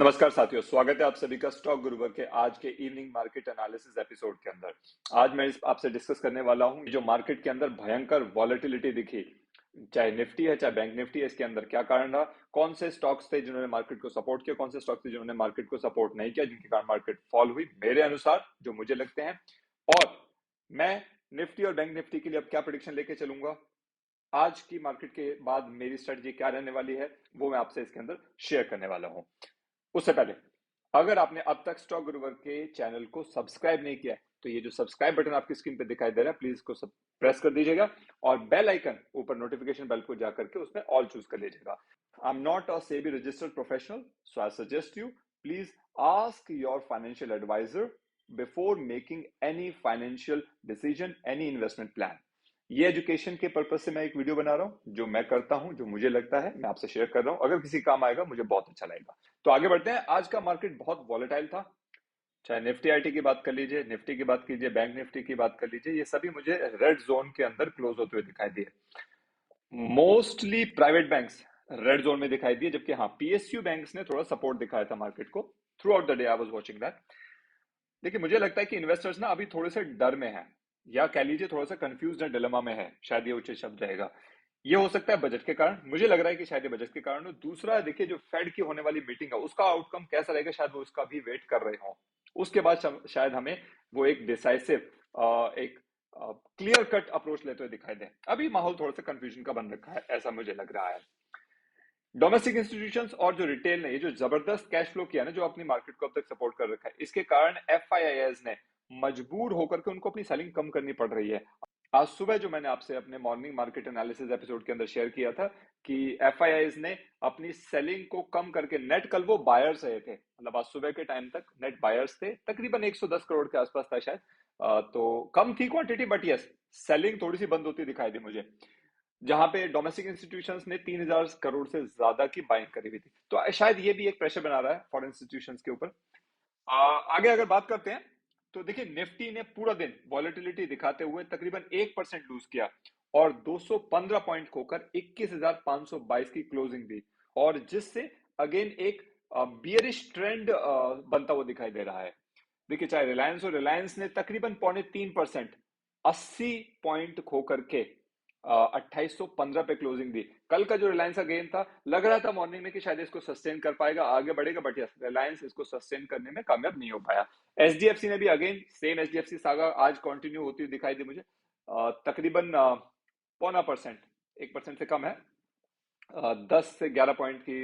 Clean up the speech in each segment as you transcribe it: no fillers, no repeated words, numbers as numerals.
नमस्कार साथियों, स्वागत है आप सभी का स्टॉक गुरुवर के आज के इवनिंग मार्केट एनालिसिस एपिसोड के अंदर। आज मैं आपसे डिस्कस करने वाला हूं जो मार्केट के अंदर भयंकर वॉलेटिलिटी दिखी, चाहे निफ्टी है चाहे बैंक निफ्टी है, इसके अंदर क्या कारण रहा, कौन से स्टॉक्स थे जिन्होंने मार्केट को सपोर्ट किया, कौन से स्टॉक्स थे जिन्होंने मार्केट को सपोर्ट नहीं किया, जिनके कारण मार्केट फॉल हुई मेरे अनुसार जो मुझे लगते हैं। और मैं निफ्टी और बैंक निफ्टी के लिए अब क्या प्रेडिक्शन लेके चलूंगा, आज की मार्केट के बाद मेरी स्ट्रेटजी क्या रहने वाली है, वो मैं आपसे इसके अंदर शेयर करने वाला हूं। उससे पहले अगर आपने अब तक स्टॉक गुरुवर के चैनल को सब्सक्राइब नहीं किया है तो ये जो सब्सक्राइब बटन आपकी स्क्रीन पे दिखाई दे रहा है, प्लीज इसको प्रेस कर दीजिएगा और बेल आइकन ऊपर नोटिफिकेशन बेल को जाकर के उसमें ऑल चूज कर लीजिएगा। I am not a SEBI registered professional, so I suggest you please ask your financial adviser before making any financial decision, any investment plan. ये एजुकेशन के purpose से मैं एक वीडियो बना रहा हूं, जो मैं करता हूं, जो मुझे लगता है मैं आपसे शेयर कर रहा हूं। अगर किसी काम आएगा मुझे बहुत अच्छा लगेगा। तो आगे बढ़ते हैं। आज का मार्केट बहुत वॉलेटाइल था, चाहे निफ्टी आईटी की बात कर लीजिए, निफ्टी की बात कीजिए, बैंक निफ्टी की बात कर लीजिए, ये सभी मुझे रेड जोन के अंदर क्लोज होते हुए दिखाई दिए। Mostly private banks red zone में दिखाई दिए, जबकि हाँ, पीएसयू बैंक्स ने थोड़ा सपोर्ट दिखाया था मार्केट को through out the day. I was watching that. देखिए, मुझे लगता है कि इन्वेस्टर्स ना अभी थोड़े से डर में है, या कह लीजिए थोड़ा सा कंफ्यूज है, डिलेमा में है, शायद ये उचित शब्द रहेगा। ये हो सकता है बजट के कारण, मुझे लग रहा है कि शायद ये बजट के कारण हो। दूसरा, देखिए जो फेड की होने वाली मीटिंग है उसका आउटकम कैसा रहेगा, शायद वो उसका भी वेट कर रहे हो। उसके बाद शायद हमें वो एक डिसाइसिव, एक क्लियर कट अप्रोच लेते हुए दिखाई दे। अभी माहौल थोड़ा सा कंफ्यूजन का बन रखा है, ऐसा मुझे लग रहा है। डोमेस्टिक इंस्टीट्यूशंस और जो रिटेल ने ये जो जबरदस्त कैश फ्लो किया ना, जो अपनी मार्केट को अब तक सपोर्ट कर रखा है, इसके कारण एफआईआईज ने मजबूर होकर के उनको अपनी सेलिंग कम करनी पड़ रही है। आज सुबह जो मैंने आपसे अपने मॉर्निंग मार्केट एनालिसिस एपिसोड के अंदर शेयर किया था कि एफआईआईज ने अपनी सेलिंग को कम करके, नेट कल वो बायर्स रहे थे, मतलब आज सुबह के टाइम तक नेट बायर्स थे, तकरीबन 110 करोड़ के आसपास था शायद। तो कम थी क्वांटिटी, बट यस, सेलिंग थोड़ी सी बंद होती दिखाई दी मुझे, जहां पे डोमेस्टिक इंस्टीट्यूशंस ने 3000 करोड़ से ज्यादा की बाइंग करी हुई थी। तो शायद ये भी एक प्रेशर बना रहा है फॉरेन इंस्टीट्यूशंस के ऊपर। आगे अगर बात करते हैं तो देखिए, निफ्टी ने पूरा दिन वॉलेटिलिटी दिखाते हुए तकरीबन 1% लूज किया और 215 पॉइंट खोकर 21,522 की क्लोजिंग दी, और जिससे अगेन एक बियरिश ट्रेंड बनता हुआ दिखाई दे रहा है। देखिए, चाहे रिलायंस हो, रिलायंस ने तकरीबन 0.3%, 80 पॉइंट खो करके 2815 पे क्लोजिंग दी। कल का जो रिलायंस का गेन था, लग रहा था मॉर्निंग में कि शायद इसको सस्टेन कर पाएगा, आगे बढ़ेगा, बट यस, रिलायंस इसको सस्टेन करने में कामयाब नहीं हो पाया। एचडीएफसी ने भी अगेन सेम एचडीएफसी सागा आज कंटिन्यू होती हुई दिखाई दी मुझे। तकरीबन 0.25%, 1% से कम है, 10 से 11 पॉइंट की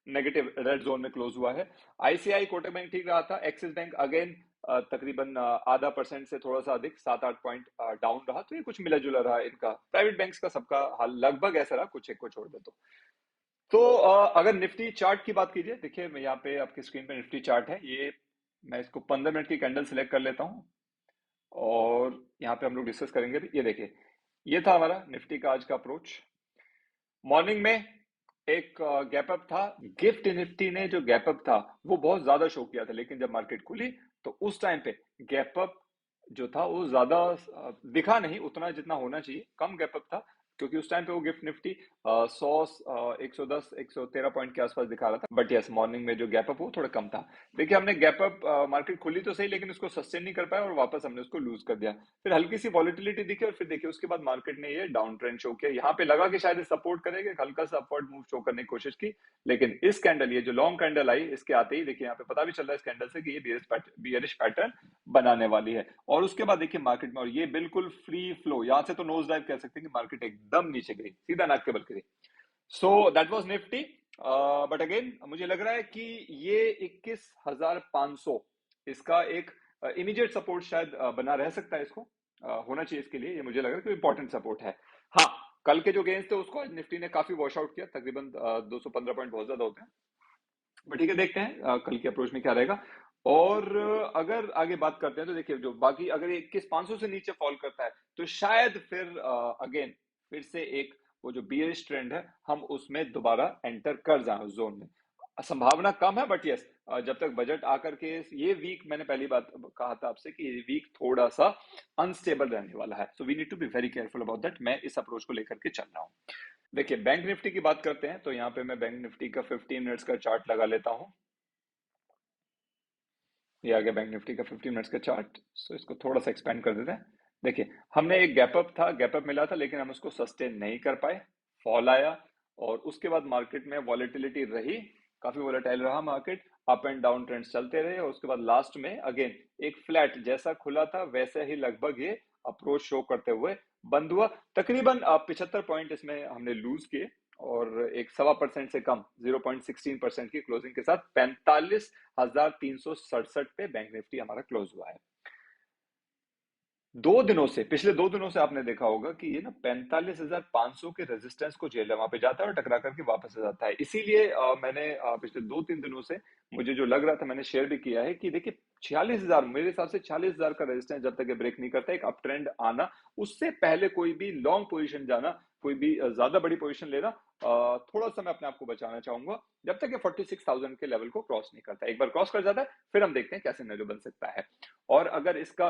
नेगेटिव रेड जोन में क्लोज हुआ है। आईसीआई कोटक बैंक ठीक रहा था। एक्सिस बैंक अगेन तकरीबन आधा परसेंट से थोड़ा सा अधिक, 7-8 पॉइंट डाउन रहा। तो ये कुछ मिला जुला रहा इनका। प्राइवेट बैंक्स का सबका हाल लगभग ऐसा रहा, कुछ एक को छोड़ दे तो अगर निफ्टी चार्ट की बात कीजिए, देखिए मैं यहाँ पे आपकी स्क्रीन पे निफ्टी चार्ट है, ये मैं इसको 15 मिनट की कैंडल सिलेक्ट कर लेता हूँ और यहाँ पे हम लोग डिस्कस करेंगे भी। ये देखिए, ये था हमारा निफ्टी का आज का अप्रोच। मॉर्निंग में एक गैप अप था। गिफ्ट निफ्टी ने जो गैप अप था वो बहुत ज्यादा शो किया था, लेकिन जब मार्केट खुली तो उस टाइम पे गैप अप जो था वो ज्यादा दिखा नहीं, उतना जितना होना चाहिए, कम गैप अप था, क्योंकि उस टाइम पे वो गिफ्ट निफ्टी 100, 110, 113 पॉइंट के आसपास दिखा रहा था। बट यस, मॉर्निंग में जो गैप अप वो थोड़ा कम था। देखिए, हमने गैप अप, मार्केट खुली तो सही लेकिन उसको सस्टेन नहीं कर पाया और वापस हमने उसको लूज कर दिया। फिर हल्की सी वॉलिटिलिटी दिखी और फिर देखिए उसके बाद मार्केट ने ये डाउन ट्रेंड शो किया। यहाँ पे लगा कि शायद सपोर्ट करेगा, हल्का सा अपवर्ड मूव शो करने की कोशिश की, लेकिन इस कैंडल, ये जो लॉन्ग कैंडल आई, इसके आते ही देखिए यहाँ पे पता भी चल रहा है इस कैंडल से कि ये बियरिश पैटर्न बनाने वाली है। और उसके बाद देखिए मार्केट में, और ये बिल्कुल फ्री फ्लो, यहां से तो नोज डाइव कह सकते हैं कि मार्केट एकदम नीचे गई, सीधा नाक के बल गिरी। So that was nifty. But again मुझे लग रहा है कि ये 21,500 इसका एक इमीडिएट सपोर्ट शायद बना रह सकता है, इसको होना चाहिए इसके लिए, ये मुझे लग रहा है कि इंपॉर्टेंट सपोर्ट है। हाँ, कल के जो गेंस थे उसको निफ्टी ने काफी वॉश आउट किया, तकरीबन 215 पॉइंट बहुत ज्यादा होते हैं। बट ठीक है, देखते हैं कल के अप्रोच में क्या रहेगा। और अगर आगे बात करते हैं तो देखिए, जो बाकी अगर 21,500 से नीचे फॉल करता है तो शायद फिर अगेन फिर से एक वो जो बियरिश ट्रेंड है, हम उसमें दोबारा एंटर कर जाए उस जोन में। संभावना कम है, बट यस, जब तक बजट आकर के, ये वीक मैंने पहली बात कहा था आपसे कि ये वीक थोड़ा सा अनस्टेबल रहने वाला है, so we need to be very careful about that. मैं इस अप्रोच को लेकर के चल रहा हूँ। देखिए, बैंक निफ्टी की बात करते हैं तो यहाँ पे मैं बैंक निफ्टी का 15 मिनट्स का चार्ट लगा लेता हूँ ये आ गया बैंक निफ्टी का 15 मिनट्स का चार्ट। सो इसको थोड़ा सा एक्सपेंड कर देते हैं। देखिए, हमने एक गैप अप था, गैप अप मिला था, लेकिन हम उसको सस्टेन नहीं कर पाए, फॉल आया, और उसके बाद मार्केट में वॉलेटिलिटी रही, काफी वॉलेटाइल रहा market, up and down trends चलते रहे, और उसके बाद लास्ट में अगेन एक फ्लैट जैसा खुला था वैसे ही लगभग ये अप्रोच शो करते हुए बंद हुआ। तकरीबन 75 पॉइंट इसमें हमने लूज किए, और एक 1.25% से कम 0.16% की क्लोजिंग के साथ 45,367 पे बैंक निफ्टी हमारा क्लोज हुआ है। 2 दिनों से, पिछले 2 दिनों से आपने देखा होगा कि ये ना 45,500 के रेजिस्टेंस को झेल है, वहां पे जाता है और टकरा करके वापस आ जाता है। इसीलिए मैंने पिछले 2-3 दिनों से मुझे जो लग रहा था, मैंने शेयर भी किया है कि देखिए 46,000, मेरे हिसाब से 46,000 का रेजिस्टेंस जब तक ये ब्रेक नहीं करता, एक अप ट्रेंड आना, उससे पहले कोई भी लॉन्ग पोजीशन जाना, कोई भी ज्यादा बड़ी पोजीशन लेना, थोड़ा सा मैं अपने आप को बचाना चाहूंगा जब तक ये 46,000 के लेवल को क्रॉस नहीं करता। एक बार क्रॉस कर जाता है, फिर हम देखते हैं क्या सिनेरियो बन सकता है। और अगर इसका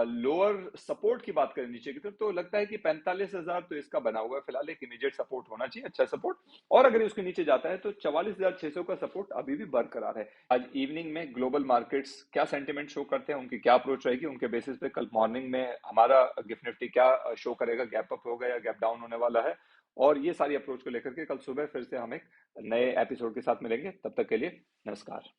लोअर सपोर्ट की बात करें नीचे की तरफ, तो लगता है कि 45,000 तो इसका बना हुआ है फिलहाल, एक इमीडिएट सपोर्ट होना चाहिए, अच्छा सपोर्ट। और अगर उसके नीचे जाता है तो 44,600 का सपोर्ट अभी भी बरकरार है। आज इवनिंग में ग्लोबल मार्केट्स क्या सेंटिमेंट शो करते हैं, उनकी क्या अप्रोच रहेगी, उनके बेसिस पे कल मॉर्निंग में हमारा गिफ्ट निफ्टी क्या शो करेगा, गैप अप होगा या गैप डाउन होने वाला है। और ये सारी अप्रोच को लेकर के कल सुबह फिर से हम एक नए एपिसोड के साथ मिलेंगे। तब तक के लिए नमस्कार।